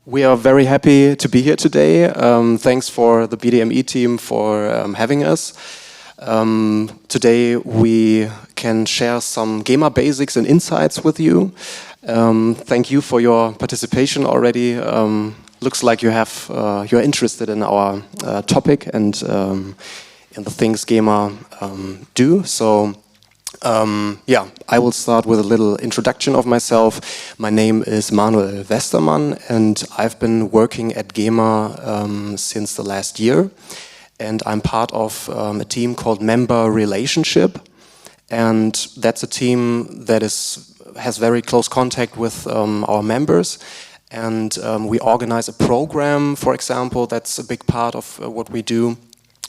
We are very happy to be here today. Thanks for the BDME team for having us. Today we can share some Gema basics and insights with you. Thank you for your participation already. Looks like you're interested in our topic and in the things Gema do. So I will start with a little introduction of myself. My name is Manuel Westermann and I've been working at Gema since the last year. And I'm part of a team called Member Relationship. And that's a team that has very close contact with our members. And we organize a program, for example, that's a big part of what we do,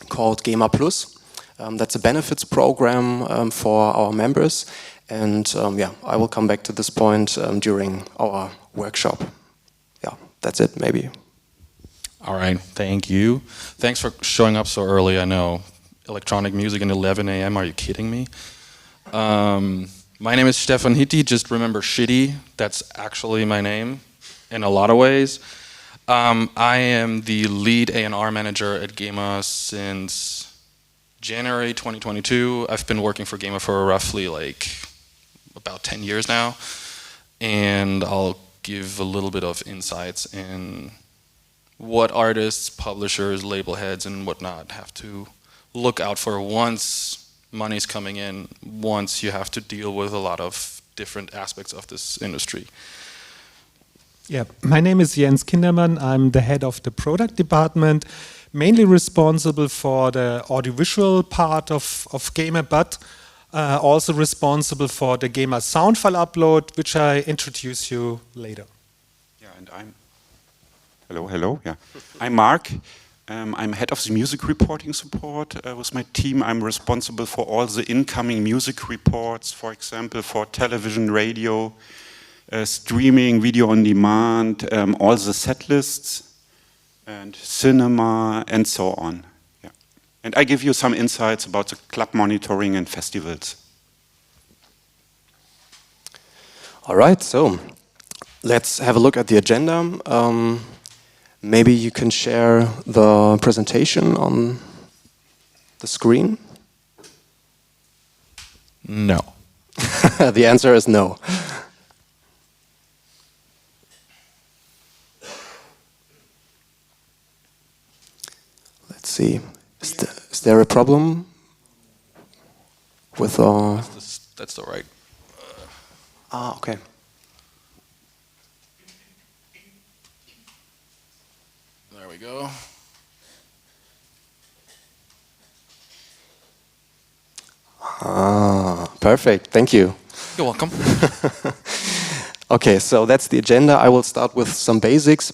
called Gema Plus. That's a benefits program for our members. And I will come back to this point during our workshop. Yeah, that's it, maybe. All right, thank you. Thanks for showing up so early. I know electronic music at 11 a.m. Are you kidding me? My name is Stefan Hitti. Just remember Shitty. That's actually my name in a lot of ways. I am the lead A&R manager at Gema since January 2022. I've been working for Gema for roughly about 10 years now. And I'll give a little bit of insights in what artists, publishers, label heads, and whatnot have to look out for once money's coming in, once you have to deal with a lot of different aspects of this industry. Yeah, my name is Jens Kindermann. I'm the head of the product department, mainly responsible for the audiovisual part of Gema, but also responsible for the Gema sound file upload, which I introduce you later. Yeah, and Hello. Yeah, I'm Mark. I'm head of the music reporting support. With my team, I'm responsible for all the incoming music reports, for example, for television, radio, streaming, video on demand, all the set lists, and cinema, and so on. Yeah. And I give you some insights about the club monitoring and festivals. All right, so let's have a look at the agenda. Maybe you can share the presentation on the screen? No. The answer is no. Let's see. Is there a problem with That's the right. Okay. There we go. Perfect. Thank you. You're welcome. Okay, so that's the agenda. I will start with some basics.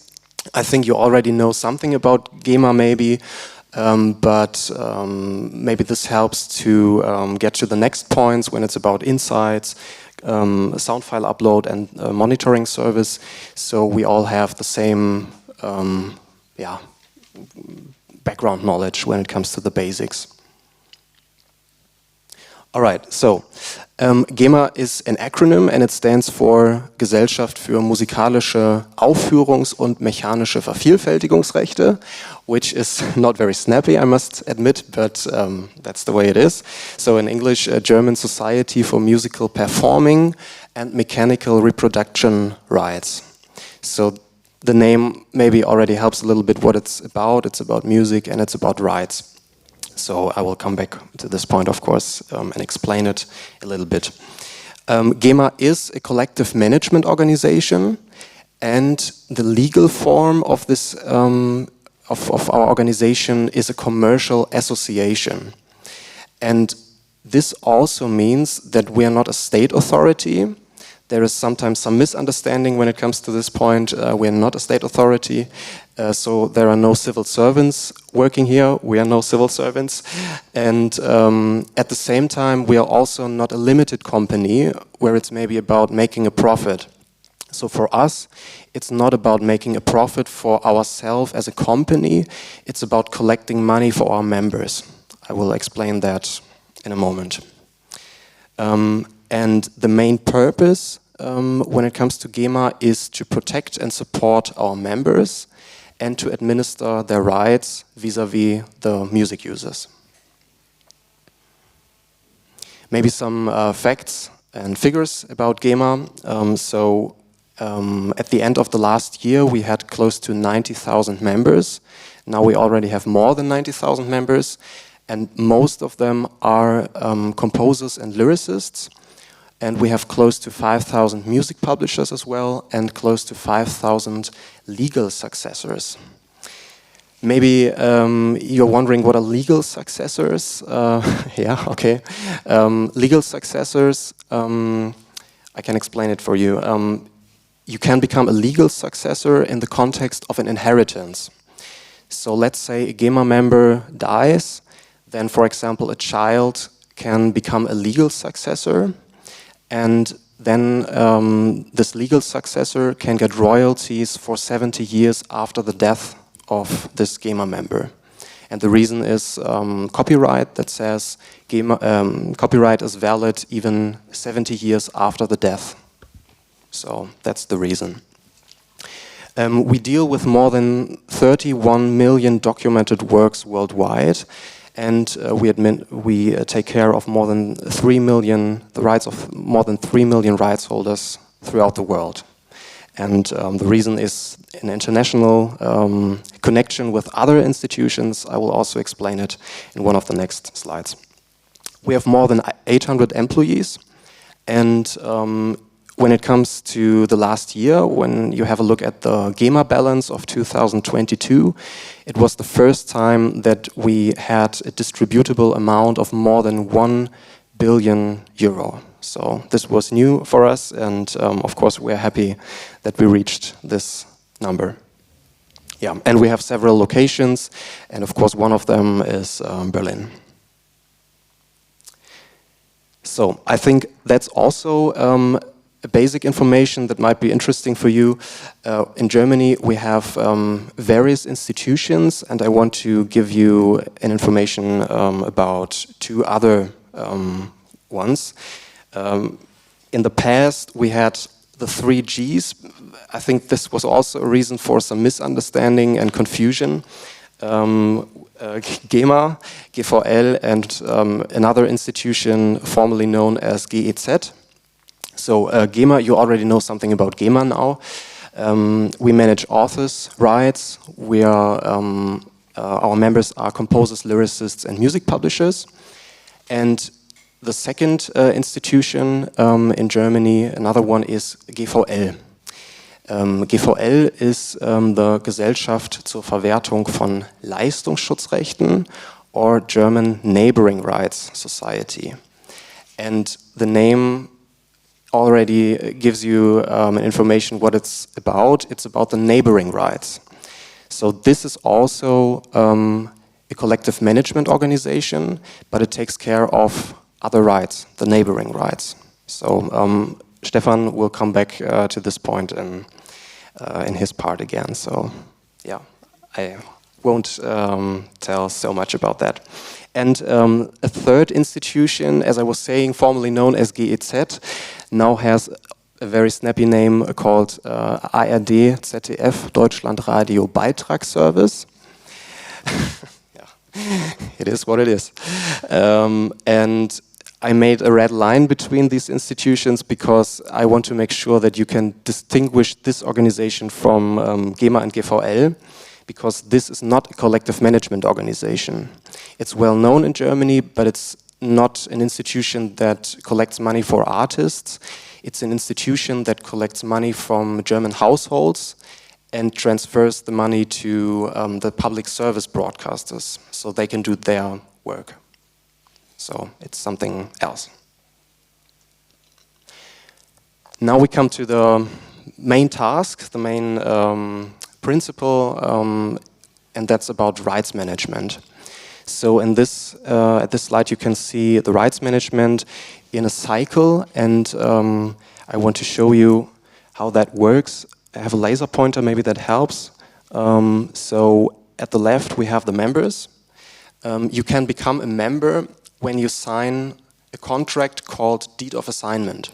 I think you already know something about Gema maybe, but maybe this helps to get to the next points when it's about insights, sound file upload and monitoring service. So we all have the same background knowledge when it comes to the basics. All right, so Gema is an acronym and it stands for Gesellschaft für musikalische Aufführungs- und mechanische Vervielfältigungsrechte, which is not very snappy, I must admit, but that's the way it is. So in English, German Society for Musical Performing and Mechanical Reproduction Rights. So the name maybe already helps a little bit what it's about. It's about music and it's about rights. So I will come back to this point, of course, and explain it a little bit. Gema is a collective management organization, and the legal form of this of our organization is a commercial association. And this also means that we are not a state authority. There is sometimes some misunderstanding when it comes to this point. We are not a state authority, so there are no civil servants working here. We are no civil servants. And at the same time, we are also not a limited company where it's maybe about making a profit. So for us, it's not about making a profit for ourselves as a company. It's about collecting money for our members. I will explain that in a moment. And the main purpose when it comes to Gema is to protect and support our members and to administer their rights vis-à-vis the music users. Maybe some facts and figures about Gema. At the end of the last year, we had close to 90,000 members. Now we already have more than 90,000 members, and most of them are composers and lyricists. And we have close to 5,000 music publishers as well, and close to 5,000 legal successors. Maybe you're wondering what are legal successors? Yeah, okay. Legal successors, I can explain it for you. You can become a legal successor in the context of an inheritance. So let's say a Gema member dies, then for example a child can become a legal successor, and then this legal successor can get royalties for 70 years after the death of this Gema member. And the reason is copyright that says copyright is valid even 70 years after the death. So that's the reason. We deal with more than 31 million documented works worldwide, and we take care of more than 3 million, the rights of more than 3 million rights holders throughout the world. And the reason is an international connection with other institutions. I will also explain it in one of the next slides. We have more than 800 employees, and when it comes to the last year, when you have a look at the Gema balance of 2022, it was the first time that we had a distributable amount of more than 1 billion euro. So this was new for us, and of course we're happy that we reached this number. Yeah, and we have several locations, and of course one of them is Berlin. So I think that's also basic information that might be interesting for you. In Germany, we have various institutions, and I want to give you an information about two other ones. In the past, we had the 3 Gs. I think this was also a reason for some misunderstanding and confusion. Gema, GVL, and another institution formerly known as GEZ. So Gema, you already know something about Gema now. We manage authors' rights. We are, our members are composers, lyricists, and music publishers. And the second institution in Germany, another one is GVL. GVL ist the Gesellschaft zur Verwertung von Leistungsschutzrechten, or German Neighboring Rights Society. And the name already gives you information what it's about. It's about the neighboring rights. So this is also a collective management organization, but it takes care of other rights, the neighboring rights. So Stefan will come back to this point in his part again. So yeah, I won't tell so much about that. And a third institution, as I was saying, formerly known as GEZ, now has a very snappy name called ARD ZDF Deutschlandradio Beitragsservice. Yeah, it is what it is. And I made a red line between these institutions because I want to make sure that you can distinguish this organization from Gema and GVL, because this is not a collective management organization. It's well known in Germany, but it's not an institution that collects money for artists. It's an institution that collects money from German households and transfers the money to the public service broadcasters so they can do their work. So it's something else. Now we come to the main task, the main principle, and that's about rights management. So in this, at this slide you can see the rights management in a cycle, and I want to show you how that works. I have a laser pointer, maybe that helps. So at the left we have the members. You can become a member when you sign a contract called Deed of Assignment.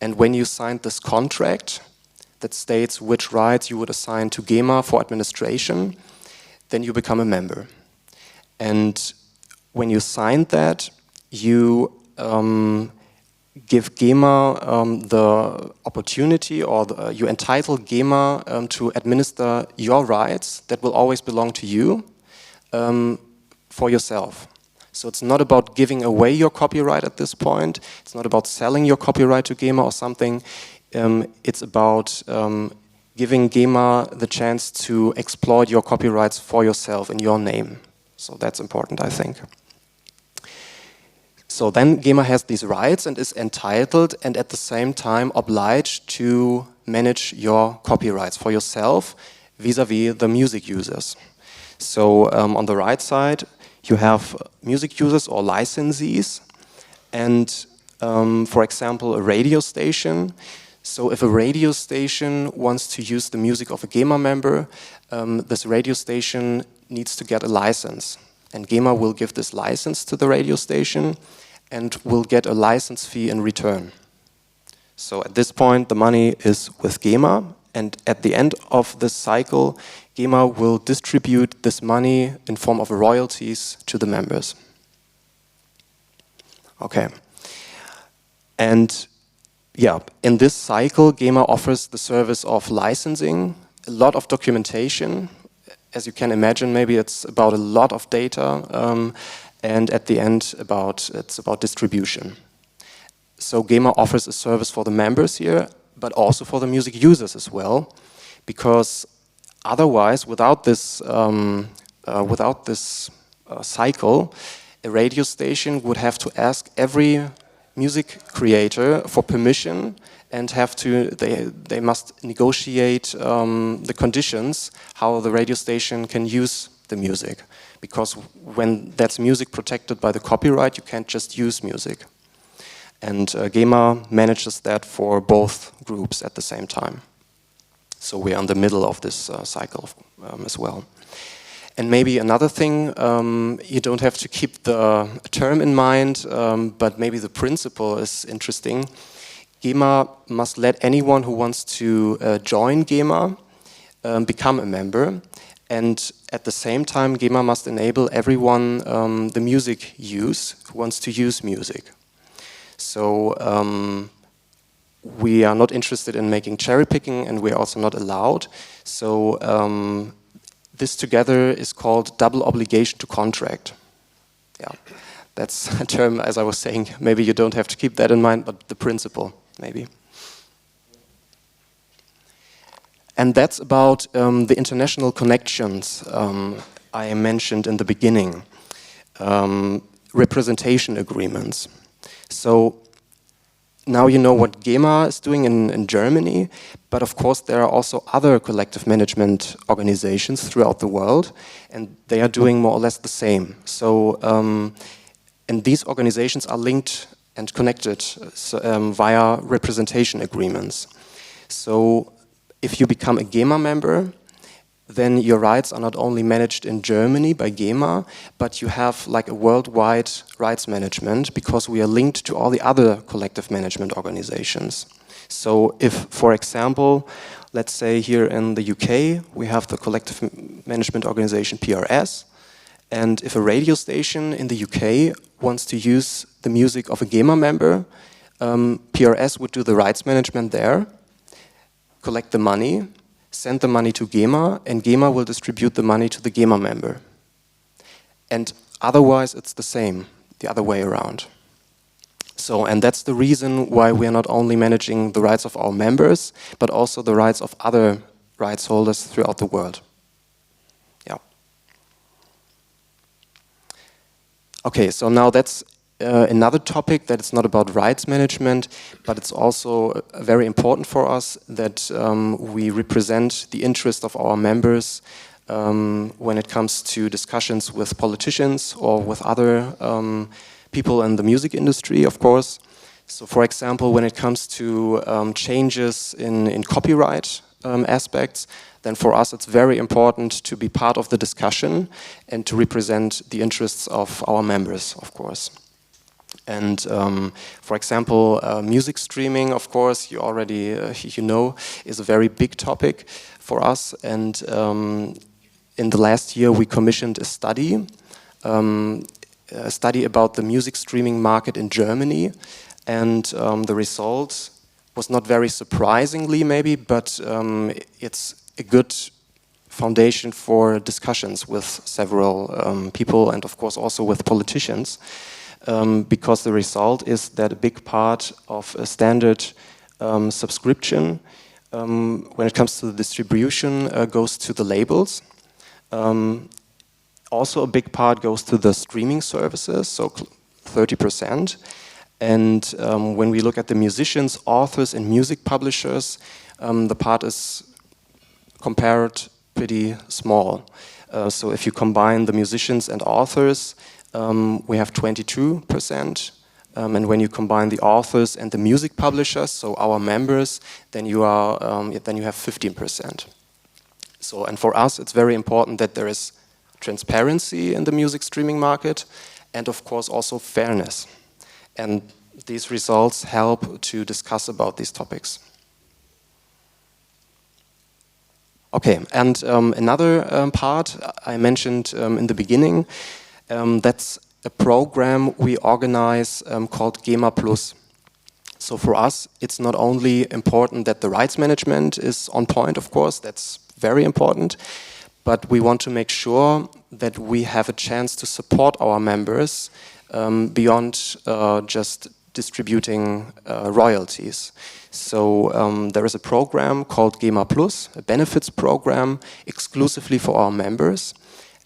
And when you signed this contract that states which rights you would assign to Gema for administration, then you become a member. And when you signed that, you give Gema the opportunity, or you entitle Gema to administer your rights that will always belong to you for yourself. So it's not about giving away your copyright at this point. It's not about selling your copyright to Gema or something. It's about giving Gema the chance to exploit your copyrights for yourself in your name. So that's important, I think. So then Gema has these rights and is entitled and at the same time obliged to manage your copyrights for yourself vis-à-vis the music users. So on the right side, you have music users or licensees and, for example, a radio station. So if a radio station wants to use the music of a Gema member, this radio station needs to get a license. And Gema will give this license to the radio station and will get a license fee in return. So at this point, the money is with Gema, and at the end of this cycle, Gema will distribute this money in form of royalties to the members. Okay. And yeah, in this cycle, Gema offers the service of licensing, a lot of documentation. As you can imagine, maybe it's about a lot of data, and at the end, it's about distribution. So Gema offers a service for the members here, but also for the music users as well, because otherwise, without this cycle, a radio station would have to ask every music creator for permission and they must negotiate the conditions how the radio station can use the music. Because when that's music protected by the copyright, you can't just use music. And Gema manages that for both groups at the same time. So we're in the middle of this cycle as well. And maybe another thing, you don't have to keep the term in mind, but maybe the principle is interesting. Gema must let anyone who wants to join Gema become a member. And at the same time, Gema must enable everyone the music use who wants to use music. So we are not interested in making cherry picking, and we are also not allowed. So this together is called double obligation to contract. Yeah, that's a term, as I was saying, maybe you don't have to keep that in mind, but the principle, maybe. And that's about the international connections I mentioned in the beginning. Representation agreements. So now you know what Gema is doing in Germany, but of course there are also other collective management organizations throughout the world, and they are doing more or less the same. So, and these organizations are linked and connected via representation agreements. So if you become a Gema member, then your rights are not only managed in Germany by Gema, but you have like a worldwide rights management because we are linked to all the other collective management organizations. So if, for example, let's say here in the UK, we have the collective management organization PRS, and if a radio station in the UK wants to use the music of a Gema member, PRS would do the rights management there, collect the money, send the money to Gema, and Gema will distribute the money to the Gema member. And otherwise, it's the same, the other way around. So, and that's the reason why we are not only managing the rights of our members, but also the rights of other rights holders throughout the world. Yeah. Okay, so now that's another topic that it's not about rights management, but it's also very important for us that we represent the interest of our members when it comes to discussions with politicians or with other people in the music industry, of course. So for example, when it comes to changes in copyright aspects, then for us it's very important to be part of the discussion and to represent the interests of our members, of course. And for example, music streaming, of course, you already you know, is a very big topic for us. And in the last year, we commissioned a study about the music streaming market in Germany. And the result was not very surprisingly, maybe, but it's a good foundation for discussions with several people and, of course, also with politicians. Because the result is that a big part of a standard subscription, when it comes to the distribution, goes to the labels. Also, a big part goes to the streaming services, so 30%. And when we look at the musicians, authors, and music publishers, the part is compared pretty small. So if you combine the musicians and authors, we have 22%. And when you combine the authors and the music publishers, so our members, then you have 15%. So, and for us, it's very important that there is transparency in the music streaming market, and of course also fairness. And these results help to discuss about these topics. Okay, and another part I mentioned in the beginning, that's a program we organize called Gema Plus. So for us, it's not only important that the rights management is on point, of course, that's very important, but we want to make sure that we have a chance to support our members beyond just distributing royalties. So there is a program called Gema Plus, a benefits program exclusively for our members.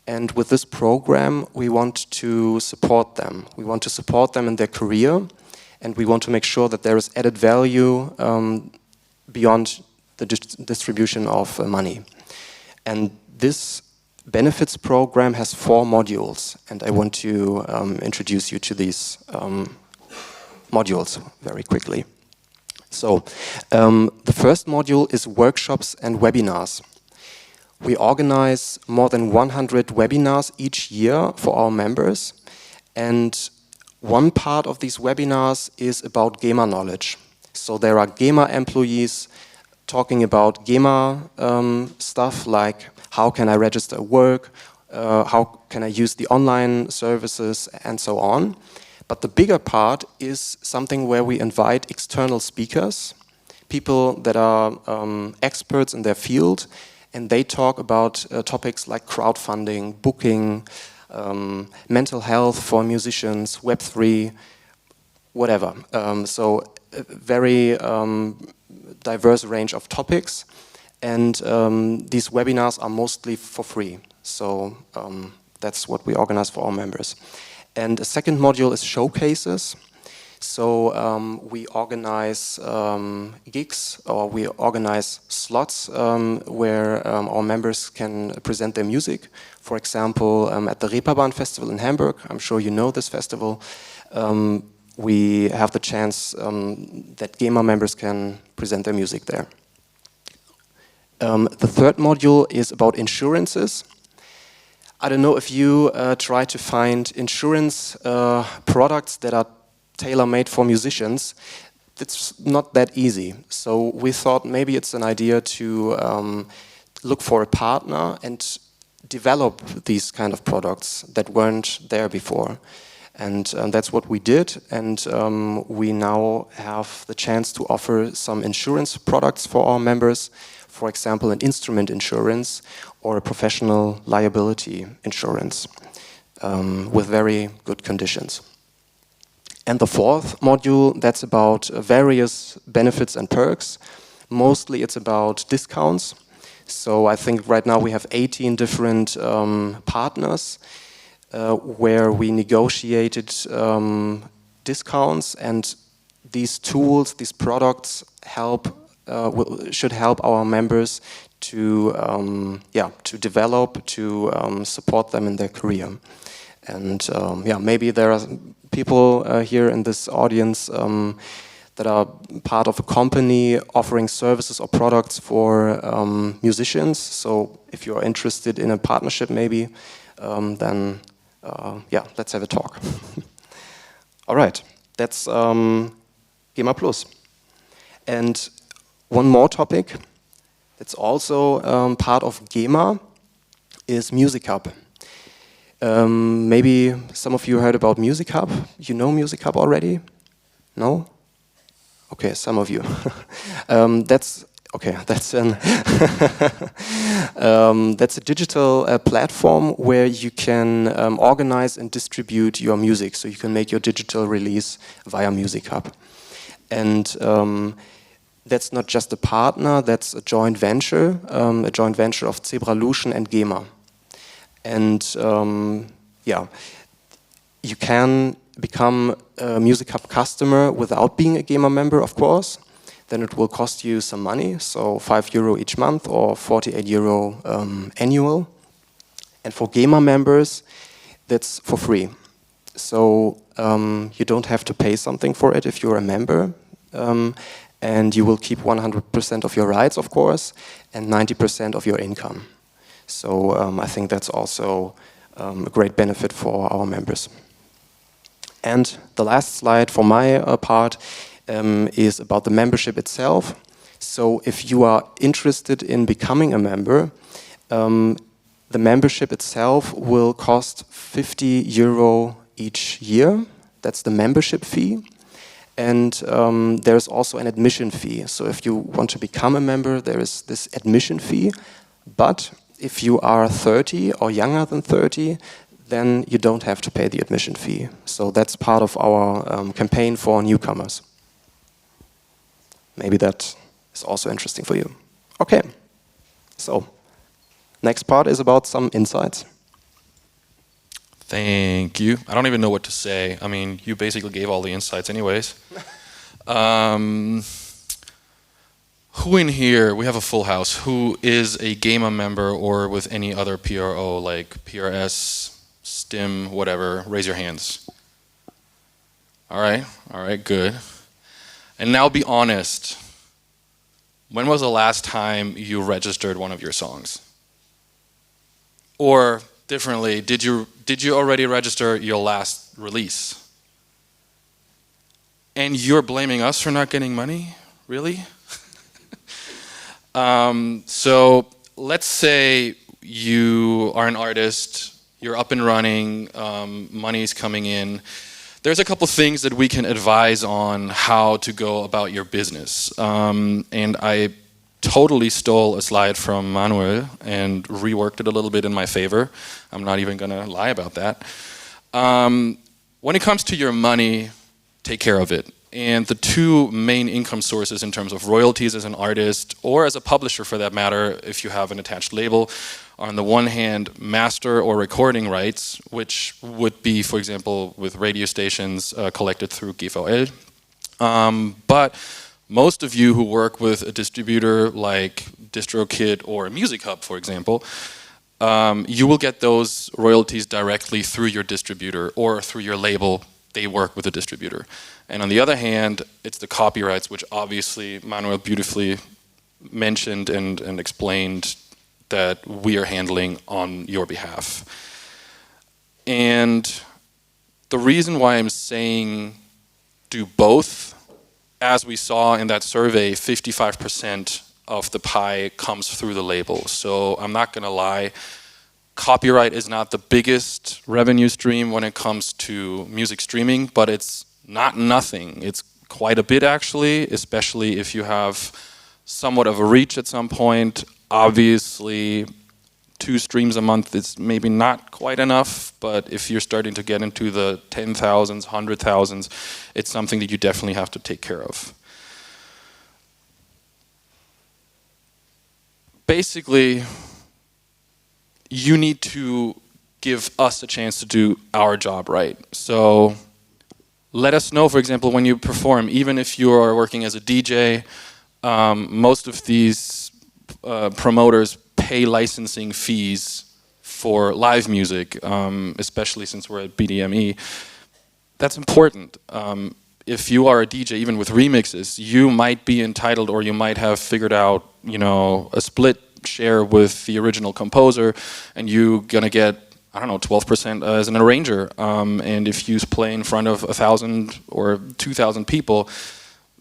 And with this program, we want to support them. We want to support them in their career, and we want to make sure that there is added value beyond the distribution of money. And this benefits program has 4 modules, and I want to introduce you to these modules very quickly. So, the first module is workshops and webinars. We organize more than 100 webinars each year for our members, and one part of these webinars is about Gema knowledge. So there are Gema employees talking about Gema stuff like how can I register work, how can I use the online services, and so on. But the bigger part is something where we invite external speakers, people that are experts in their field, and they talk about topics like crowdfunding, booking, mental health for musicians, Web3, whatever. So a very diverse range of topics, and these webinars are mostly for free. So that's what we organize for our members. And a second module is showcases. So we organize gigs, or we organize slots where our members can present their music. For example, at the Reeperbahn Festival in Hamburg, I'm sure you know this festival, we have the chance that Gema members can present their music there. The third module is about insurances. I don't know if you try to find insurance products that are tailor-made for musicians. It's not that easy. So we thought maybe it's an idea to look for a partner and develop these kind of products that weren't there before. And that's what we did. And we now have the chance to offer some insurance products for our members. For example, an instrument insurance or a professional liability insurance with very good conditions. And the fourth module, that's about various benefits and perks. Mostly it's about discounts. So I think right now we have 18 different partners where we negotiated discounts, and these tools, these products should help our members to develop, to support them in their career. And maybe there are people here in this audience that are part of a company offering services or products for musicians. So if you're interested in a partnership maybe, then let's have a talk. All right, that's Gema Plus. And one more topic that's also part of Gema is Music Hub. Maybe some of you heard about Music Hub. You know Music Hub already? No? Okay, some of you. That's an that's a digital platform where you can organize and distribute your music, so you can make your digital release via Music Hub. And that's not just a partner, that's a joint venture of Zebralution and Gema. And yeah, you can become a Music Hub customer without being a Gema member, of course. Then it will cost you some money, so €5 each month or €48 annual. And for Gema members, that's for free. So you don't have to pay something for it if you're a member. And you will keep 100% of your rights, of course, and 90% of your income. So I think that's also a great benefit for our members. And the last slide for my part is about the membership itself. So if you are interested in becoming a member, the membership itself will cost €50 each year. That's the membership fee. And there's also an admission fee. So if you want to become a member, there is this admission fee. But if you are 30 or younger than 30, then you don't have to pay the admission fee. So that's part of our campaign for newcomers. Maybe that is also interesting for you. Okay, so next part is about some insights. Thank you. I don't even know what to say. I mean, you basically gave all the insights anyways. Who in here, we have a full house, who is a Gema member or with any other PRO like PRS, STIM, whatever? Raise your hands. All right, good. And now be honest. When was the last time you registered one of your songs? Or differently, did you already register your last release? And you're blaming us for not getting money? Really? So let's say you are an artist, you're up and running, money's coming in. There's a couple things that we can advise on how to go about your business. And I totally stole a slide from Manuel and reworked it a little bit in my favor. I'm not even gonna lie about that. When it comes to your money, take care of it. And the two main income sources in terms of royalties as an artist, or as a publisher for that matter, if you have an attached label, are on the one hand master or recording rights, which would be, for example, with radio stations collected through GVL. But most of you who work with a distributor like DistroKid or Music Hub, for example, you will get those royalties directly through your distributor or through your label. They work with a distributor. And on the other hand, it's the copyrights, which obviously Manuel beautifully mentioned and explained that we are handling on your behalf. And the reason why I'm saying do both, as we saw in that survey, 55% of the pie comes through the label. So I'm not gonna lie, copyright is not the biggest revenue stream when it comes to music streaming, but it's not nothing. It's quite a bit actually, especially if you have somewhat of a reach at some point. Obviously, 2 streams a month is maybe not quite enough, but if you're starting to get into the 10,000s, 100,000s, it's something that you definitely have to take care of. Basically, you need to give us a chance to do our job right. So let us know, for example, when you perform, even if you are working as a DJ, most of these promoters pay licensing fees for live music, especially since we're at BDME. That's important. If you are a DJ, even with remixes, you might be entitled, or you might have figured out, you know, a split share with the original composer, and you're gonna get I don't know, 12% as an arranger. And if you play in front of 1,000 or 2,000 people,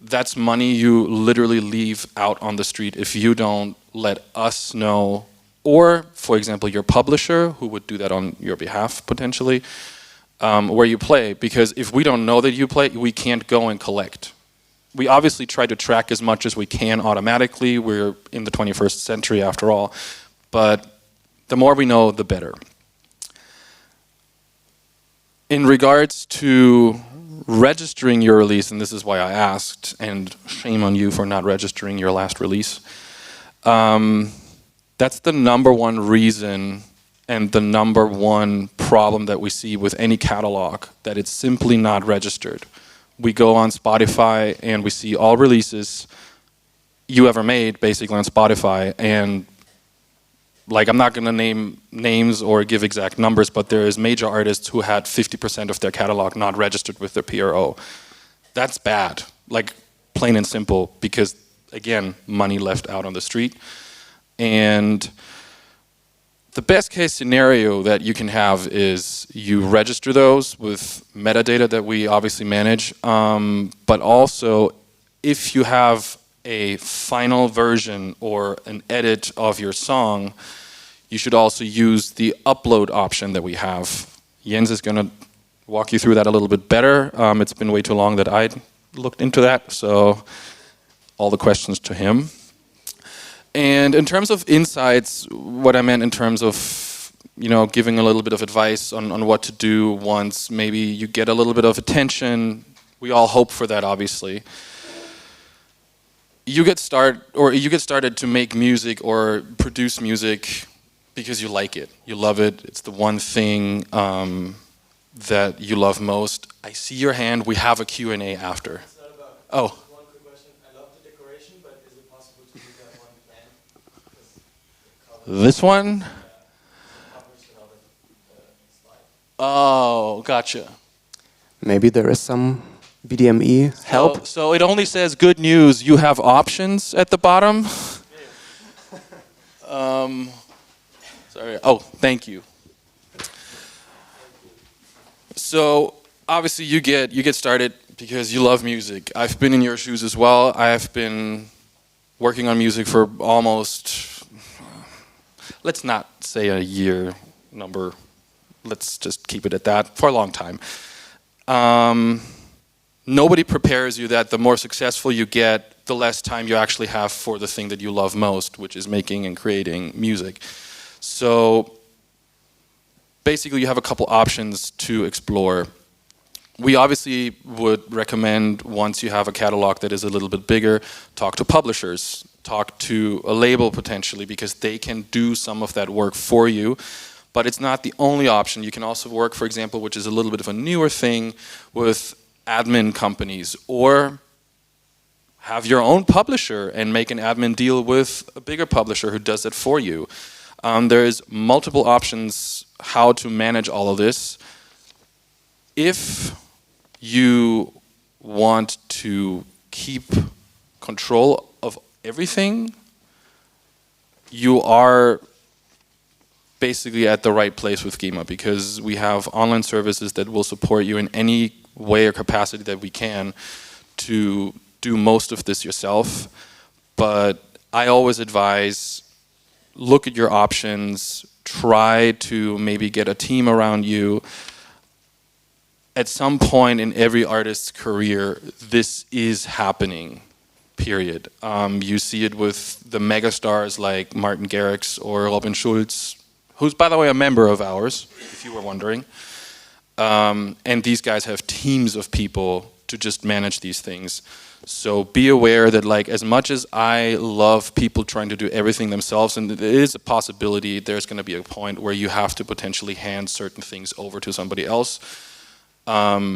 that's money you literally leave out on the street if you don't let us know, or, for example, your publisher, who would do that on your behalf potentially, where you play. Because if we don't know that you play, we can't go and collect. We obviously try to track as much as we can automatically. We're in the 21st century after all. But the more we know, the better. In regards to registering your release, and this is why I asked, and shame on you for not registering your last release, that's the number one reason and the number one problem that we see with any catalog, that it's simply not registered. We go on Spotify and we see all releases you ever made basically on Spotify, and like, I'm not going to name names or give exact numbers, but there is major artists who had 50% of their catalog not registered with their PRO. That's bad, like plain and simple, because again, money left out on the street. And the best case scenario that you can have is you register those with metadata that we obviously manage, but also if you have a final version or an edit of your song, you should also use the upload option that we have. Jens is going to walk you through that a little bit better. It's been way too long that I looked into that, so all the questions to him. And in terms of insights, what I meant in terms of, you know, giving a little bit of advice on what to do once maybe you get a little bit of attention, we all hope for that, obviously. You get started to make music or produce music because you like it, you love it. It's the one thing that you love most. I see your hand. We have a Q&A after. It's not about oh. One quick question. I love the decoration, but is it possible to do that one plan? This one? Covers another slide. Oh, gotcha. Maybe there is some BDME help. So it only says good news. You have options at the bottom. Sorry. Oh, thank you. So obviously you get started because you love music. I've been in your shoes as well. I have been working on music for almost, let's not say a year number. Let's just keep it at that, for a long time. Nobody prepares you that the more successful you get, the less time you actually have for the thing that you love most, which is making and creating music. So basically you have a couple options to explore. We obviously would recommend, once you have a catalog that is a little bit bigger, talk to publishers, talk to a label potentially, because they can do some of that work for you. But it's not the only option. You can also work, for example, which is a little bit of a newer thing, with admin companies, or have your own publisher and make an admin deal with a bigger publisher who does it for you. There's multiple options how to manage all of this. If you want to keep control of everything, you are basically at the right place with Gema, because we have online services that will support you in any way or capacity that we can to do most of this yourself. But I always advise, look at your options, try to maybe get a team around you. At some point in every artist's career, this is happening, period. You see it with the megastars like Martin Garrix or Robin Schulz, who's, by the way, a member of ours, if you were wondering. And these guys have teams of people to just manage these things. So be aware that, like, as much as I love people trying to do everything themselves, and there is a possibility there's going to be a point where you have to potentially hand certain things over to somebody else. But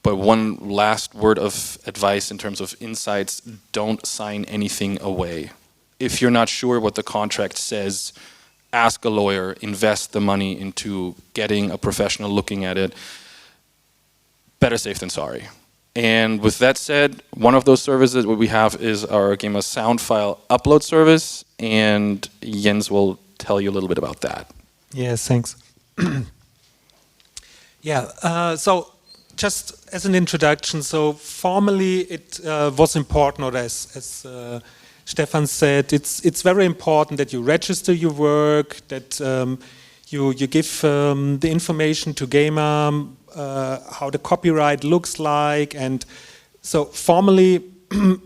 one last word of advice in terms of insights: don't sign anything away. If you're not sure what the contract says, ask a lawyer, invest the money into getting a professional looking at it. Better safe than sorry. And with that said, one of those services what we have is our Gema sound file upload service, and Jens will tell you a little bit about that. Yes, thanks. So just as an introduction, so formally it was important, or as Stefan said, it's very important that you register your work, that you give the information to Gema, how the copyright looks like, and so formally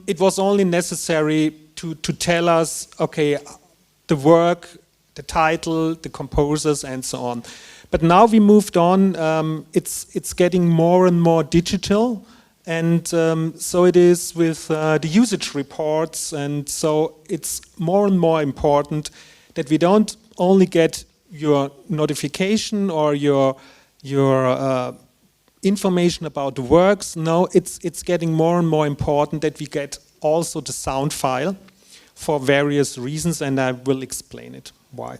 it was only necessary to tell us, okay, the work, the title, the composers, and so on. But now we moved on. It's getting more and more digital, and so it is with the usage reports. And so it's more and more important that we don't only get your notification or your information about the works. No, it's getting more and more important that we get also the sound file for various reasons, and I will explain it why.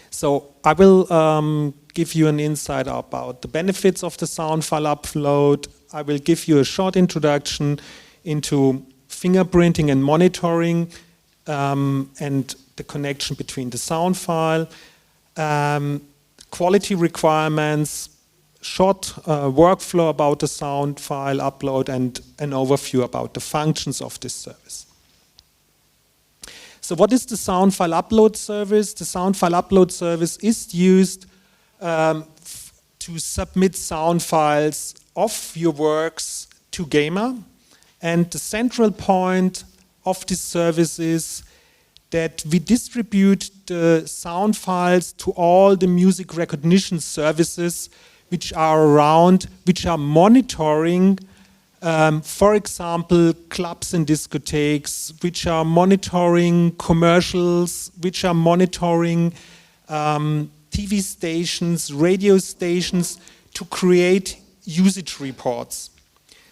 So I will give you an insight about the benefits of the sound file upload. I will give you a short introduction into fingerprinting and monitoring and the connection between the sound file, quality requirements, short workflow about the sound file upload, and an overview about the functions of this service. So what is the sound file upload service? The sound file upload service is used to submit sound files of your works to Gema. And the central point of this service is that we distribute the sound files to all the music recognition services which are around, which are monitoring for example, clubs and discotheques, which are monitoring commercials, which are monitoring TV stations, radio stations, to create usage reports.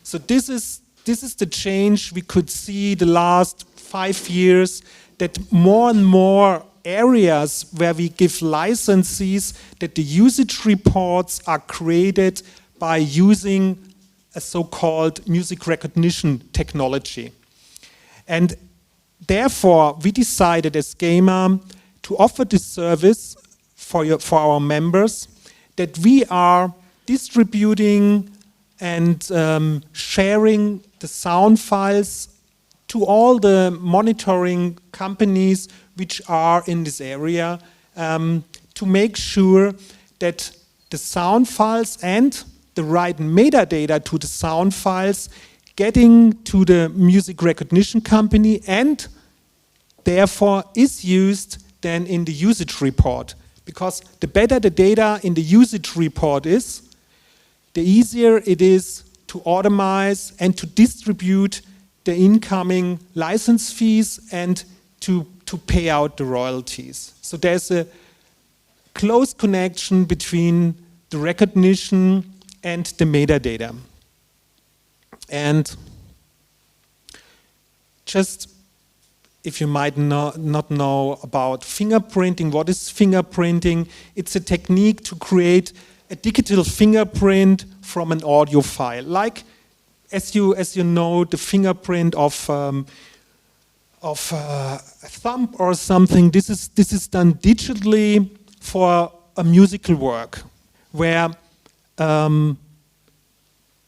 So this is the change we could see the last 5 years, that more and more areas where we give licenses, that the usage reports are created by using a so-called music recognition technology. And therefore, we decided as Gema to offer this service for our members, that we are distributing and sharing the sound files to all the monitoring companies which are in this area, to make sure that the sound files and the right metadata to the sound files getting to the music recognition company, and therefore is used then in the usage report. Because the better the data in the usage report is, the easier it is to automate and to distribute the incoming license fees and to pay out the royalties. So there's a close connection between the recognition and the metadata. And just if you might not know about fingerprinting, what is fingerprinting? It's a technique to create a digital fingerprint from an audio file. Like, as you know, the fingerprint of a thumb or something. This is done digitally for a musical work, where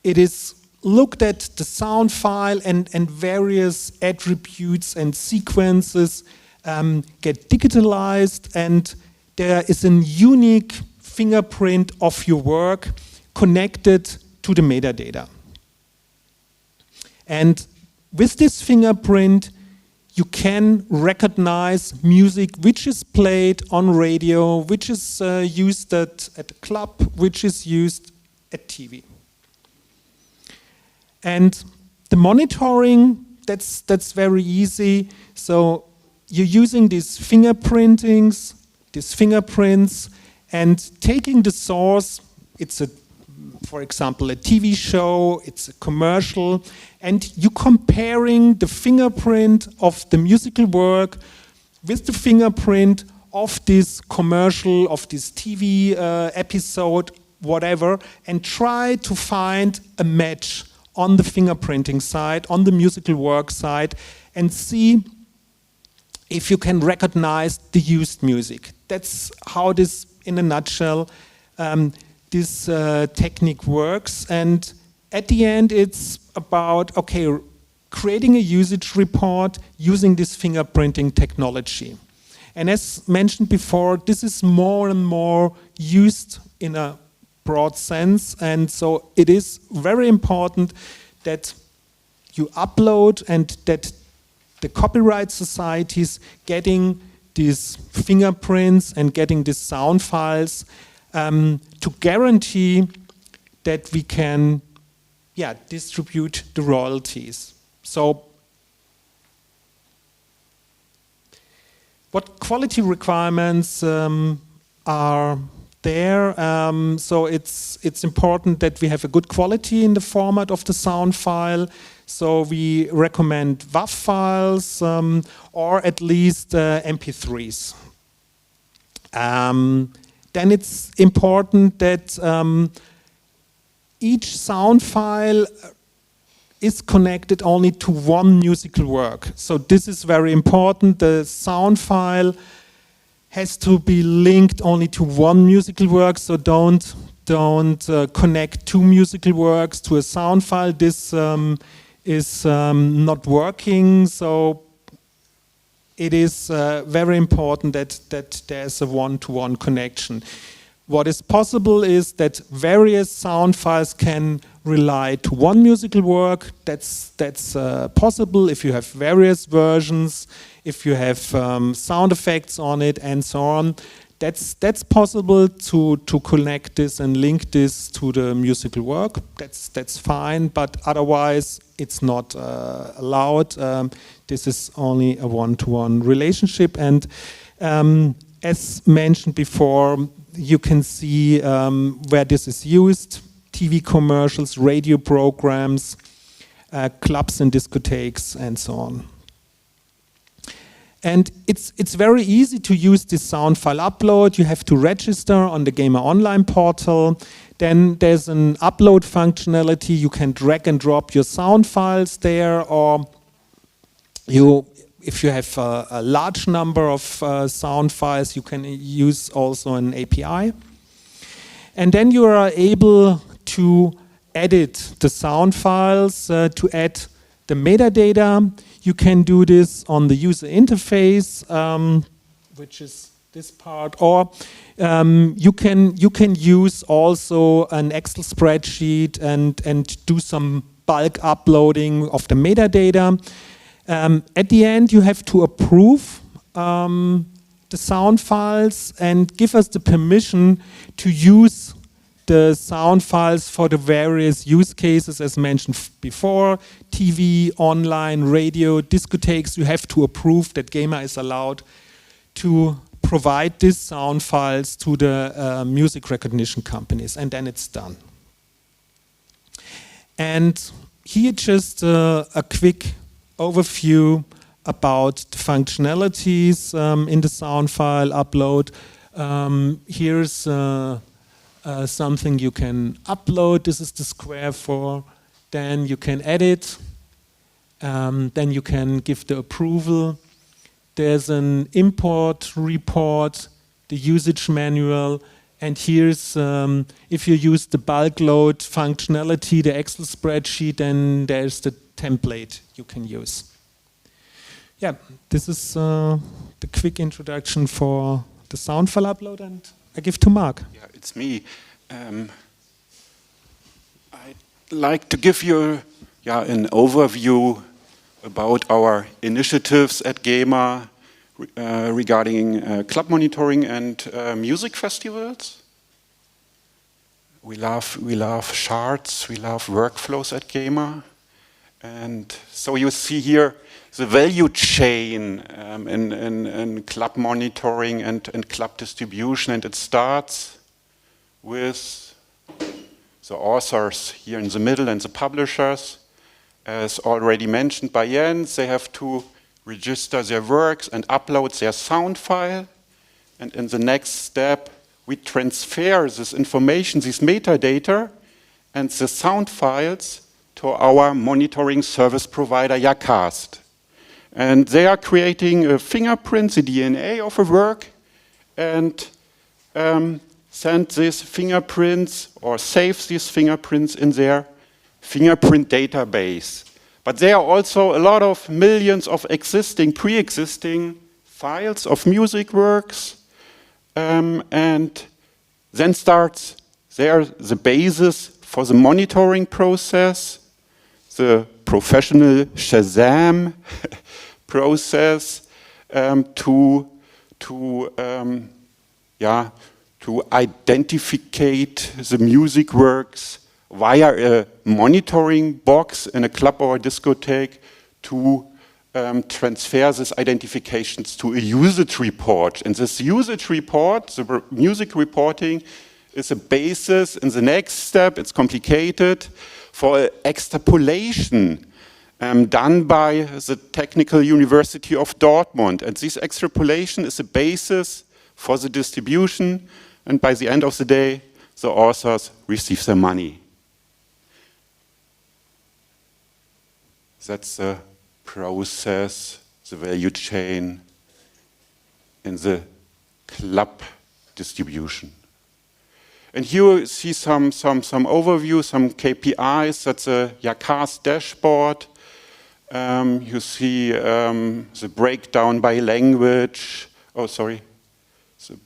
it is looked at the sound file and various attributes and sequences get digitalized, and there is a unique fingerprint of your work connected to the metadata. And with this fingerprint, you can recognize music which is played on radio, which is used at a club, which is used at TV. And the monitoring, that's very easy. So you're using these fingerprintings, these fingerprints, and taking the source. It's for example, a TV show, it's a commercial, and you comparing the fingerprint of the musical work with the fingerprint of this commercial, of this TV episode, whatever, and try to find a match on the fingerprinting side, on the musical work side, and see if you can recognize the used music. that's how this, in a nutshell, this technique works. And at the end, it's about, okay, creating a usage report using this fingerprinting technology. And as mentioned before, this is more and more used in a broad sense. And so it is very important that you upload and that the copyright societies getting these fingerprints and getting these sound files to guarantee that we can distribute the royalties. So what quality requirements are there? So it's important that we have a good quality in the format of the sound file. So we recommend WAV files or at least MP3s. Then it's important that each sound file is connected only to one musical work. So this is very important. The sound file has to be linked only to one musical work. So don't connect two musical works to a sound file. This is not working. So it is very important that there's a one-to-one connection. What is possible is that various sound files can rely to one musical work. That's possible if you have various versions, if you have sound effects on it, and so on. That's possible to connect this and link this to the musical work. That's fine, but otherwise it's not allowed. This is only a one-to-one relationship, and as mentioned before, you can see where this is used: TV commercials, radio programs, clubs and discotheques, and so on. And it's very easy to use this sound file upload. You have to register on the Gema online portal. Then there's an upload functionality. You can drag and drop your sound files there, or if you have a large number of sound files, you can use also an API. And then you are able to edit the sound files, to add the metadata. You can do this on the user interface, which is this part, or you can use also an Excel spreadsheet and do some bulk uploading of the metadata. At the end, you have to approve the sound files and give us the permission to use the sound files for the various use cases, as mentioned before: TV, online, radio, discotheques. You have to approve that Gema is allowed to provide these sound files to the music recognition companies, and then it's done. And here just a quick overview about the functionalities in the sound file upload. Here's something you can upload. This is the square for. Then you can edit. Then you can give the approval. There's an import report, the usage manual, and here's if you use the bulk load functionality, the Excel spreadsheet, then there's the template you can use. Yeah, this is the quick introduction for the sound file upload, and I give to Mark. Yeah, it's me. I'd like to give you an overview about our initiatives at Gema regarding club monitoring and music festivals. We love charts, we love workflows at Gema. And so you see here the value chain in club monitoring and club distribution, and it starts with the authors here in the middle and the publishers. As already mentioned by Jens, they have to register their works and upload their sound file. And in the next step, we transfer this information, this metadata, and the sound files to our monitoring service provider, Yacast. And they are creating a fingerprint, the DNA of a work, and send these fingerprints or save these fingerprints in their fingerprint database. But there are also a lot of millions of pre-existing files of music works, and then starts there the basis for the monitoring process, the professional Shazam process to identificate the music works via a monitoring box in a club or a discotheque to transfer these identifications to a usage report. And this usage report, the music reporting, is a basis in the next step, it's complicated, for extrapolation done by the Technical University of Dortmund. And this extrapolation is a basis for the distribution, and by the end of the day, the authors receive their money. That's the process, the value chain in the club distribution. And here you see some overview, some KPIs. That's a Yacast dashboard. You see the breakdown by language. The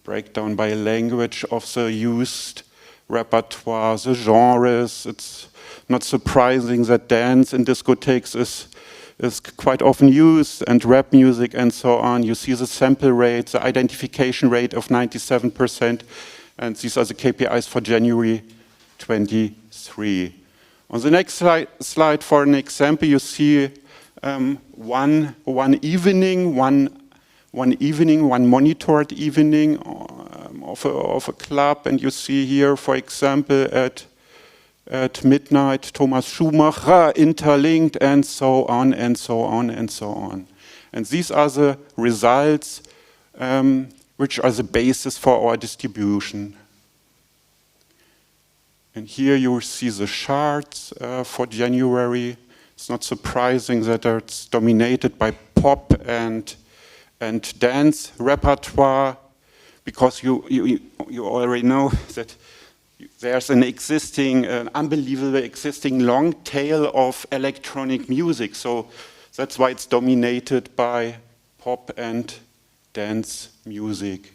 breakdown by language of the used repertoire, the genres. It's not surprising that dance in discotheques is quite often used, and rap music and so on. You see the sample rate, the identification rate of 97%. And these are the KPIs for January 23. On the next slide, for an example, you see one monitored evening of a club, and you see here, for example, at midnight, Thomas Schumacher interlinked, and so on, and so on, and so on. And these are the results which are the basis for our distribution. And here you see the charts for January. It's not surprising that it's dominated by pop and dance repertoire, because you already know that there's an unbelievable existing long tail of electronic music. So that's why it's dominated by pop and dance music.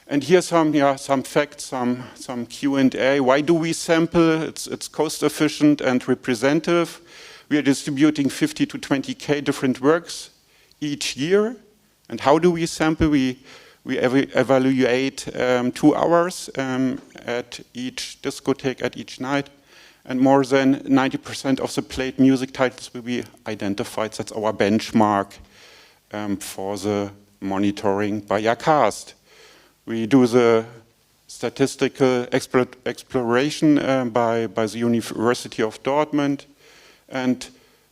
And here's some facts, some Q&A. Why do we sample? It's cost efficient and representative. We are distributing 50 to 20K different works each year. And how do we sample? We evaluate 2 hours at each discotheque, at each night. And more than 90% of the played music titles will be identified. That's our benchmark for the monitoring by Yacast. We do the statistical exploration by the University of Dortmund. And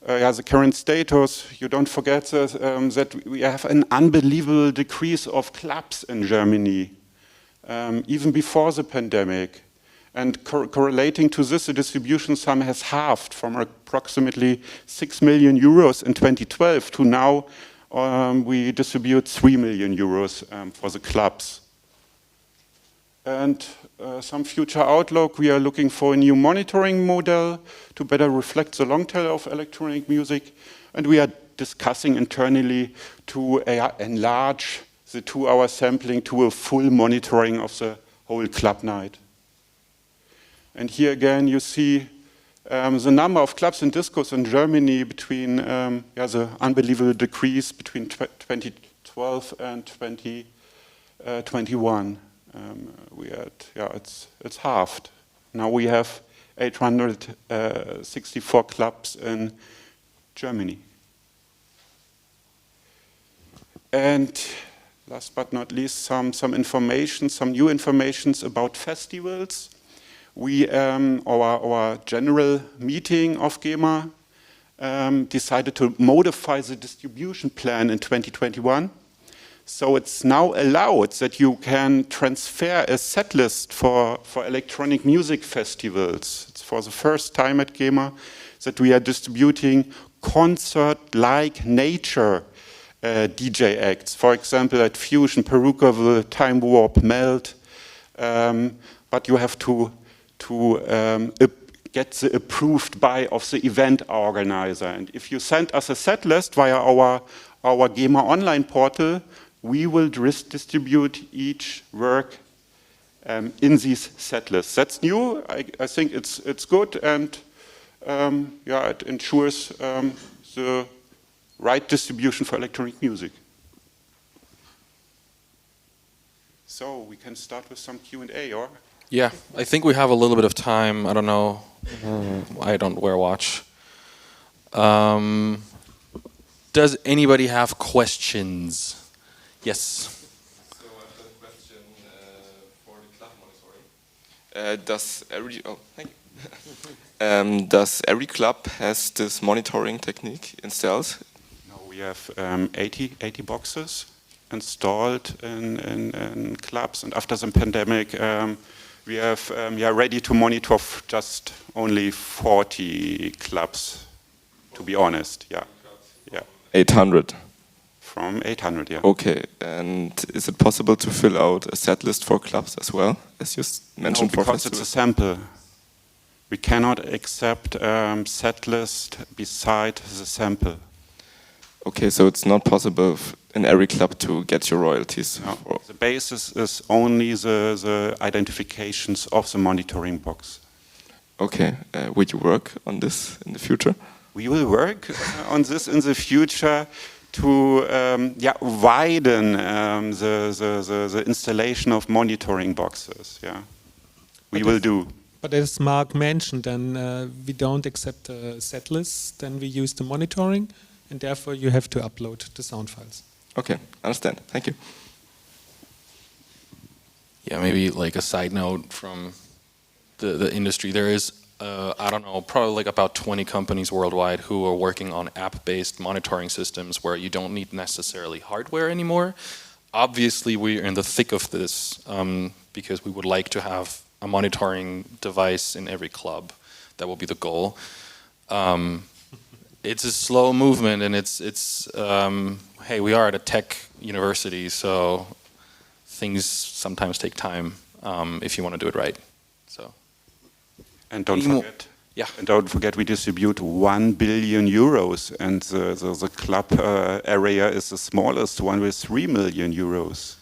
the current status, you don't forget that we have an unbelievable decrease of clubs in Germany, even before the pandemic. And correlating to this, the distribution sum has halved from approximately 6 million euros in 2012 to now we distribute 3 million euros for the clubs. And some future outlook, we are looking for a new monitoring model to better reflect the long tail of electronic music. And we are discussing internally to enlarge the 2-hour sampling to a full monitoring of the whole club night. And here again, you see the number of clubs and discos in Germany between the unbelievable decrease between 2012 and 2021. It's halved. Now we have 864 clubs in Germany. And last but not least, some information, some new informations about festivals. We, our general meeting of Gema decided to modify the distribution plan in 2021. So it's now allowed that you can transfer a set list for electronic music festivals. It's for the first time at Gema that we are distributing concert-like nature DJ acts. For example, at Fusion, Perukaville, Time Warp, Melt. But you have to get the approved by of the event organizer. And if you send us a set list via our Gema online portal, we will distribute each work in these set lists. That's new. I think it's good, and yeah, it ensures the right distribution for electronic music. So we can start with some Q&A, or? Yeah, I think we have a little bit of time. I don't know. I don't wear a watch. Does anybody have questions? Yes. So I have a question for the club monitoring. Does every club has this monitoring technique installed? No, we have 80 boxes installed in clubs, and after the pandemic, we have ready to monitor just only 40 clubs, to be honest. Yeah. 800. From 800, yeah. Okay, and is it possible to fill out a set list for clubs as well, as you mentioned? No, because it's a sample. We cannot accept set list beside the sample. Okay, so it's not possible in every club to get your royalties. No, the basis is only the identifications of the monitoring box. Okay, would you work on this in the future? We will work on this in the future to widen the installation of monitoring boxes. Yeah, we will do. But as Mark mentioned, then we don't accept a set list, then we use the monitoring, and therefore you have to upload the sound files. Okay, understand. Thank you. Yeah, maybe like a side note from the industry. There is, I don't know, probably like about 20 companies worldwide who are working on app-based monitoring systems where you don't need necessarily hardware anymore. Obviously, we're in the thick of this because we would like to have a monitoring device in every club. That will be the goal. It's a slow movement, and it's hey, we are at a tech university, so things sometimes take time if you want to do it right. So. And don't forget, we distribute 1 billion euros, and the club area is the smallest one with 3 million euros.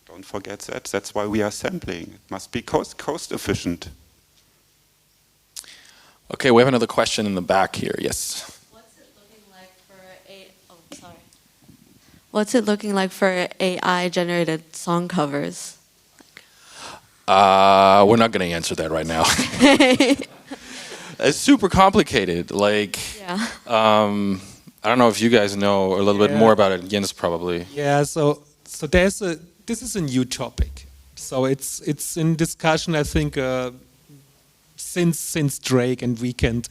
Don't forget that. That's why we are sampling. It must be cost efficient. Okay, we have another question in the back here. Yes. What's it looking like for AI generated song covers? We're not going to answer that right now. It's super complicated. Like, Yeah. I don't know if you guys know a little bit more about it. Jens probably. Yeah, so this is a new topic. So it's in discussion, I think, since Drake and Weekend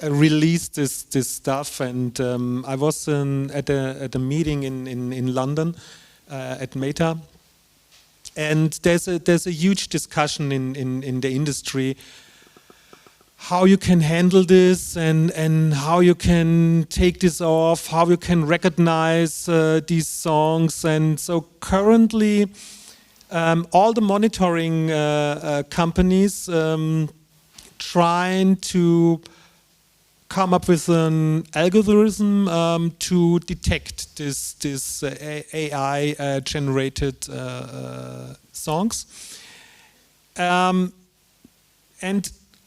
released this stuff, and I was at a meeting in London at Meta, and there's a huge discussion in the industry how you can handle this and how you can take this off, how you can recognize these songs. And so currently all the monitoring companies trying to come up with an algorithm to detect this AI generated songs. And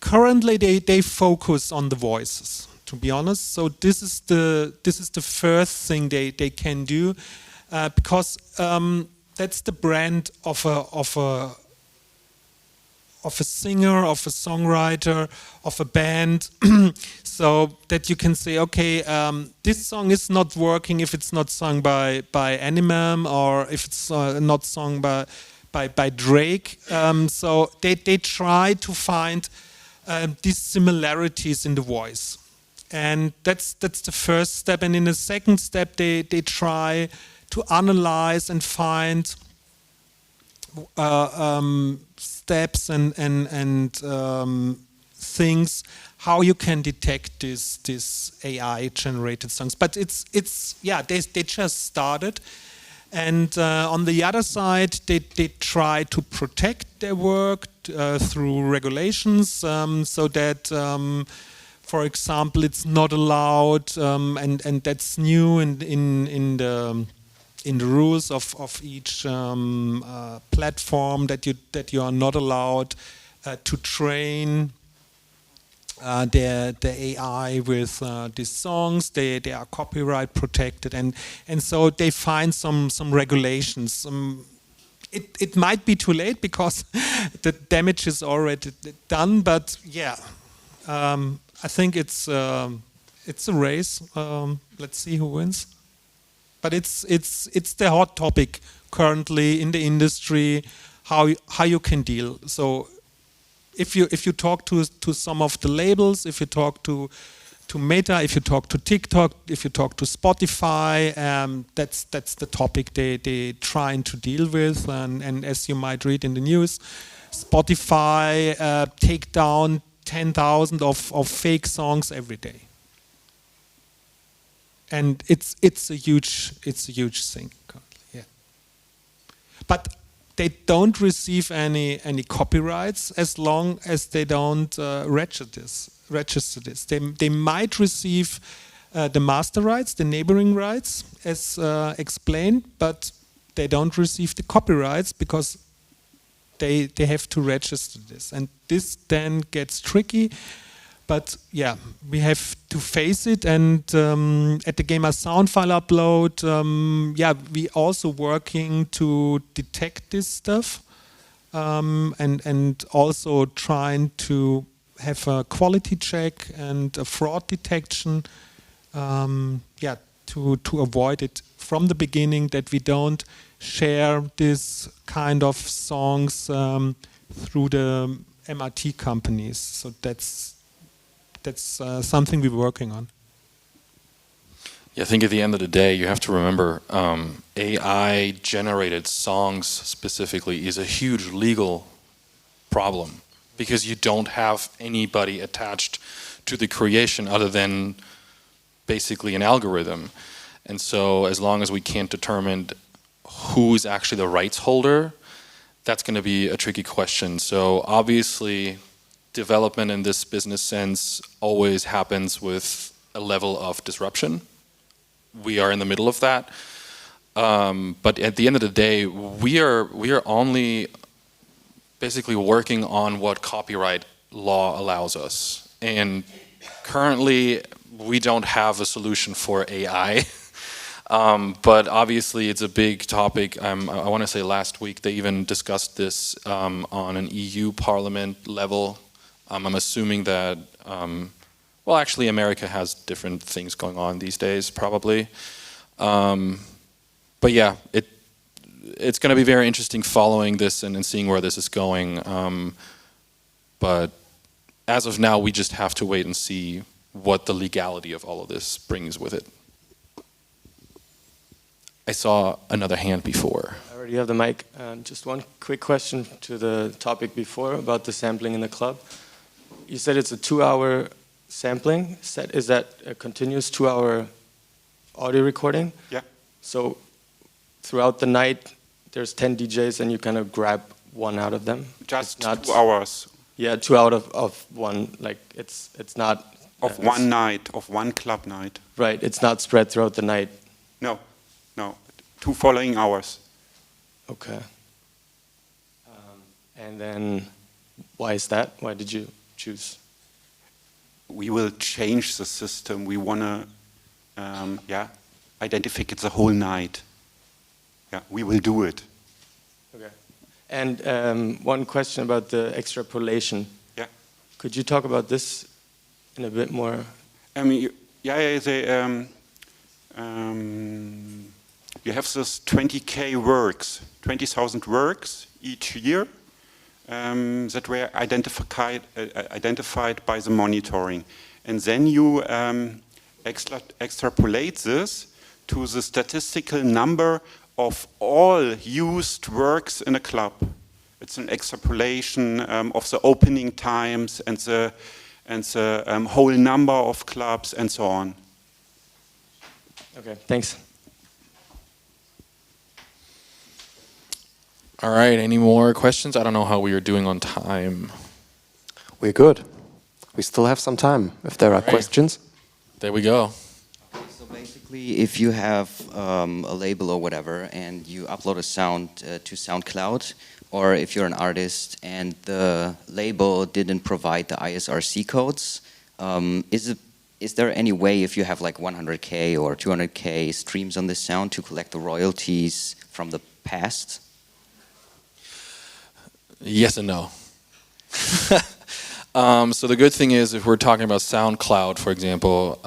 currently they focus on the voices, to be honest. So this is the first thing they can do because that's the brand of a singer, of a songwriter, of a band, so that you can say, okay, this song is not working if it's not sung by Eminem, or if it's not sung by Drake. So they try to find these similarities in the voice, and that's the first step. And in the second step, they try to analyze and find steps and things how you can detect this AI generated songs. But it's yeah, they just started. And on the other side, they try to protect their work through regulations, so that, for example, it's not allowed, and that's new in the rules of each platform, that you are not allowed to train the AI with these songs. They are copyright protected, and so they find some regulations. It might be too late because the damage is already done, but yeah, I think it's a race. Let's see who wins. But it's the hot topic currently in the industry, how you can deal. So if you talk to some of the labels, if you talk to Meta, if you talk to TikTok, if you talk to Spotify, that's the topic they trying to deal with. And as you might read in the news, Spotify take down 10,000 of fake songs every day, and it's a huge thing currently. Yeah, but they don't receive any copyrights as long as they don't register this. They might receive the master rights, the neighboring rights, as explained, but they don't receive the copyrights because they have to register this, and this then gets tricky. But yeah, we have to face it. And at the Gema sound file upload, yeah, we also working to detect this stuff, and also trying to have a quality check and a fraud detection. Yeah, to avoid it from the beginning, that we don't share this kind of songs through the MRT companies. So that's something we're working on. Yeah, I think at the end of the day, you have to remember AI-generated songs specifically is a huge legal problem, because you don't have anybody attached to the creation other than basically an algorithm. And so as long as we can't determine who's actually the rights holder, that's going to be a tricky question. So obviously, development in this business sense always happens with a level of disruption. We are in the middle of that. But at the end of the day, we are only basically working on what copyright law allows us. And currently, we don't have a solution for AI. But obviously, it's a big topic. I want to say last week they even discussed this on an EU Parliament level. I'm assuming that, well, actually, America has different things going on these days, probably. But yeah, it's going to be very interesting following this and seeing where this is going. But as of now, we just have to wait and see what the legality of all of this brings with it. I saw another hand before. I already have the mic. Just one quick question to the topic before about the sampling in the club. You said it's a 2-hour sampling set. Is that a continuous 2-hour audio recording? Yeah. So throughout the night, there's 10 DJs and you kind of grab one out of them? Just not 2 hours. Yeah, 2 out of one. Like it's not... Of one night, of one club night. Right, it's not spread throughout the night. No, no. 2 following hours. Okay. And then why is that? Why did you choose? We will change the system. We want to, yeah, identify it the whole night. Yeah, we will do it. Okay. And one question about the extrapolation. Yeah. Could you talk about this in a bit more? I mean, you have this 20K works, 20,000 works each year that were identified by the monitoring. And then you extrapolate this to the statistical number of all used works in a club. It's an extrapolation of the opening times and the and the whole number of clubs and so on. Okay, thanks. All right, any more questions? I don't know how we are doing on time. We're good. We still have some time if there are Right. questions. There we go. So basically, if you have a label or whatever, and you upload a sound to SoundCloud, or if you're an artist and the label didn't provide the ISRC codes, is there any way, if you have like 100K or 200K streams on this sound, to collect the royalties from the past? Yes and no. So the good thing is, if we're talking about SoundCloud, for example,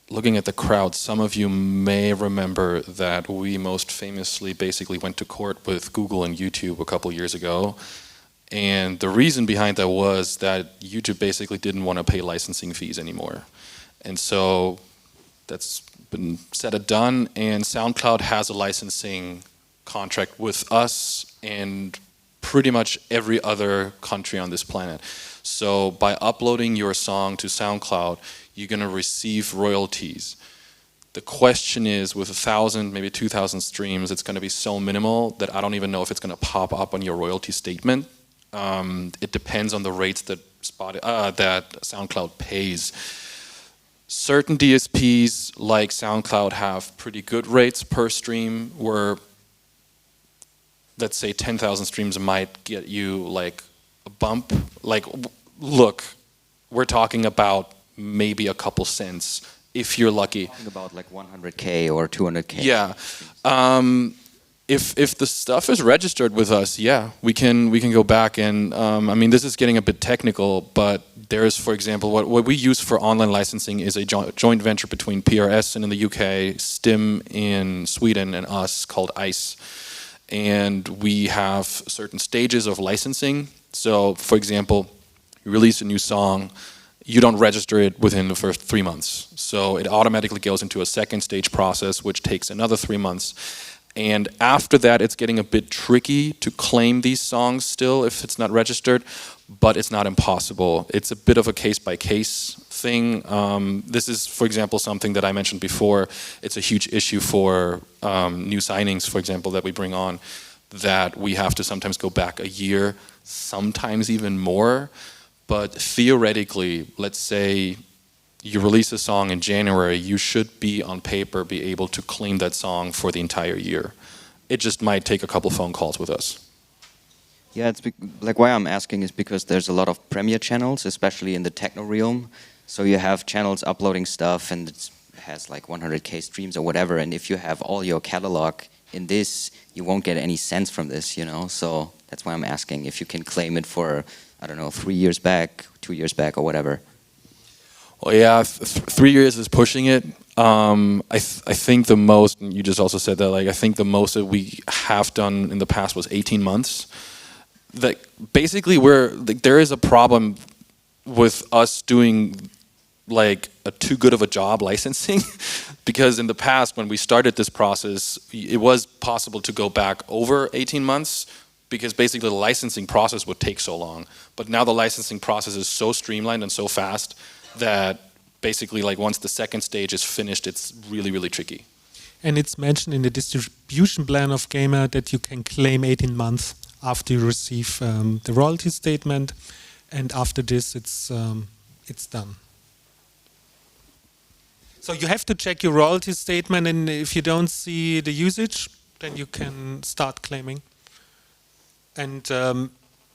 looking at the crowd, some of you may remember that we most famously basically went to court with Google and YouTube a couple years ago. And the reason behind that was that YouTube basically didn't want to pay licensing fees anymore. And so that's been said and done, and SoundCloud has a licensing contract with us and pretty much every other country on this planet. So by uploading your song to SoundCloud, you're going to receive royalties. The question is, with 1,000, maybe 2,000 streams, it's going to be so minimal that I don't even know if it's going to pop up on your royalty statement. It depends on the rates that SoundCloud pays. Certain DSPs like SoundCloud have pretty good rates per stream, where let's say 10,000 streams might get you like a bump. Like, look, we're talking about maybe a couple cents if you're lucky. Talking about like 100K or 200K. Yeah. If the stuff is registered with us, yeah, we can go back and I mean, this is getting a bit technical, but there is, for example, what we use for online licensing is a joint venture between PRS in the UK, STIM in Sweden, and us called ICE. And we have certain stages of licensing. So, for example, you release a new song, you don't register it within the first 3 months. So it automatically goes into a second stage process, which takes another 3 months. And after that, it's getting a bit tricky to claim these songs still if it's not registered, but it's not impossible. It's a bit of a case-by-case thing. This is, for example, something that I mentioned before. It's a huge issue for new signings, for example, that we bring on, that we have to sometimes go back a year, sometimes even more. But theoretically, let's say you release a song in January, you should be on paper be able to claim that song for the entire year. It just might take a couple phone calls with us. Yeah, it's like why I'm asking is because there's a lot of premiere channels, especially in the techno realm. So you have channels uploading stuff and it has like 100K streams or whatever. And if you have all your catalog in this, you won't get any sense from this, you know. So that's why I'm asking if you can claim it for, I don't know, 3 years back, 2 years back or whatever. Well, yeah, 3 years is pushing it. I think the most, and you just also said that, like, I think the most that we have done in the past was 18 months. That basically there is a problem with us doing like a too good of a job licensing because in the past when we started this process, it was possible to go back over 18 months because basically the licensing process would take so long. But now the licensing process is so streamlined and so fast that basically like once the second stage is finished, it's really, really tricky. And it's mentioned in the distribution plan of Gema that you can claim 18 months after you receive the royalty statement, and after this it's done. So you have to check your royalty statement, and if you don't see the usage, then you can start claiming. And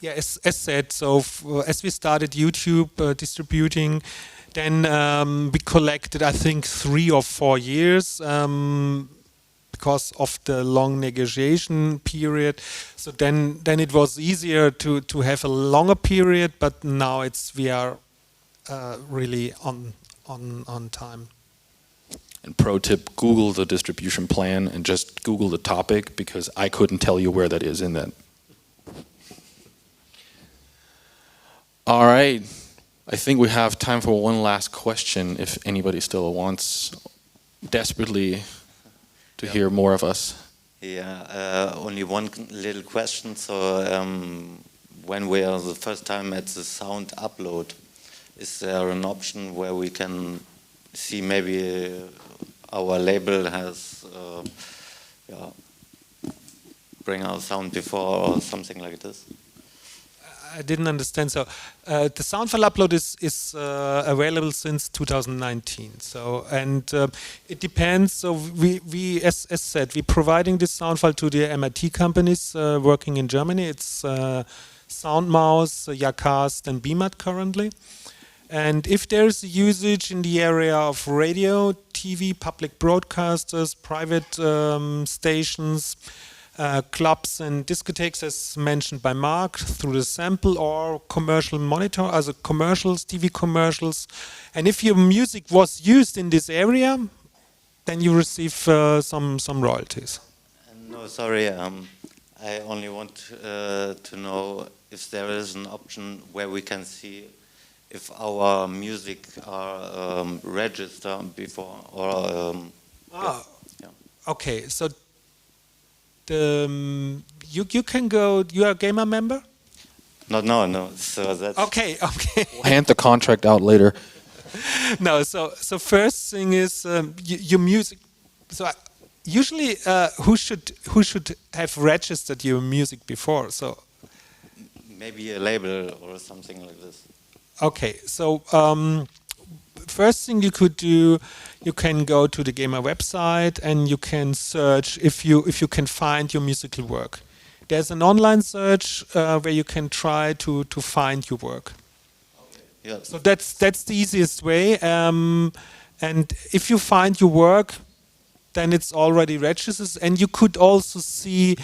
yeah, as said, so as we started YouTube distributing, then we collected, I think, 3 or 4 years because of the long negotiation period. So then it was easier to have a longer period, but now we are really on time. And pro tip, Google the distribution plan and just Google the topic because I couldn't tell you where that is in that. All right. I think we have time for one last question if anybody still wants desperately to hear more of us. Yeah, only one little question. So when we are the first time at the sound upload, is there an option where we can see maybe our label has bring our sound before or something like this? I didn't understand. So the sound file upload is available since 2019. So it depends. So we as said, we're providing this sound file to the MIT companies working in Germany. It's Soundmouse, Yacast, and BMAT currently. And if there's usage in the area of radio, TV, public broadcasters, private stations, clubs and discotheques, as mentioned by Mark, through the sample or commercial monitor, also commercials, TV commercials. And if your music was used in this area, then you receive some royalties. No, sorry, I only want to know if there is an option where we can see if our music are registered before or... Okay, so you can go. You are a Gema member? No. So that's okay. We'll hand the contract out later. No. So first thing is your music. So usually, who should have registered your music before? So maybe a label or something like this. Okay. So first thing you could do, you can go to the Gema website and you can search if you can find your musical work. There's an online search where you can try to find your work. Okay. Yeah. So that's the easiest way. And if you find your work, then it's already registered. And you could also see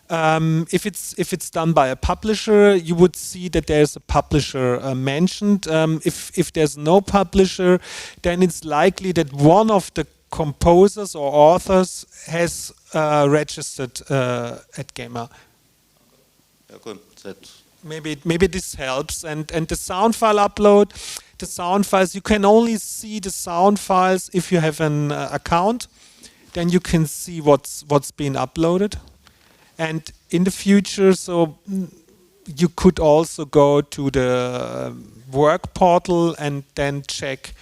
if it's done by a publisher, you would see that there's a publisher mentioned. If there's no publisher, then it's likely that one of the composers or authors has registered at Gema. Yeah, good. Maybe this helps. And the sound file upload, the sound files, you can only see the sound files if you have an account. Then you can see what's been uploaded. And in the future, so you could also go to the work portal and then check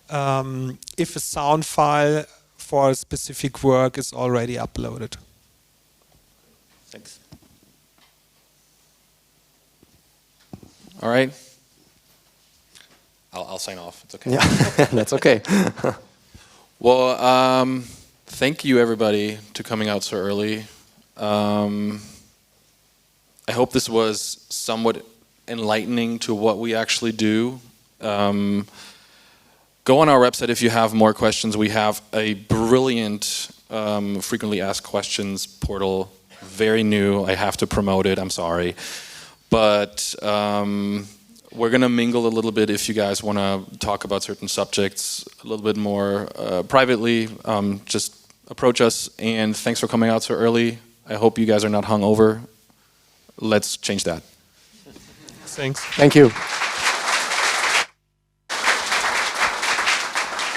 if a sound file for a specific work is already uploaded. Thanks. All right. I'll sign off. It's okay. Yeah, that's okay. Well, thank you everybody to coming out so early. I hope this was somewhat enlightening to what we actually do. Go on our website if you have more questions. We have a brilliant frequently asked questions portal, very new. I have to promote it, I'm sorry. But we're going to mingle a little bit if you guys want to talk about certain subjects a little bit more privately. Just approach us, and thanks for coming out so early. I hope you guys are not hungover. Let's change that. Thanks. Thank you.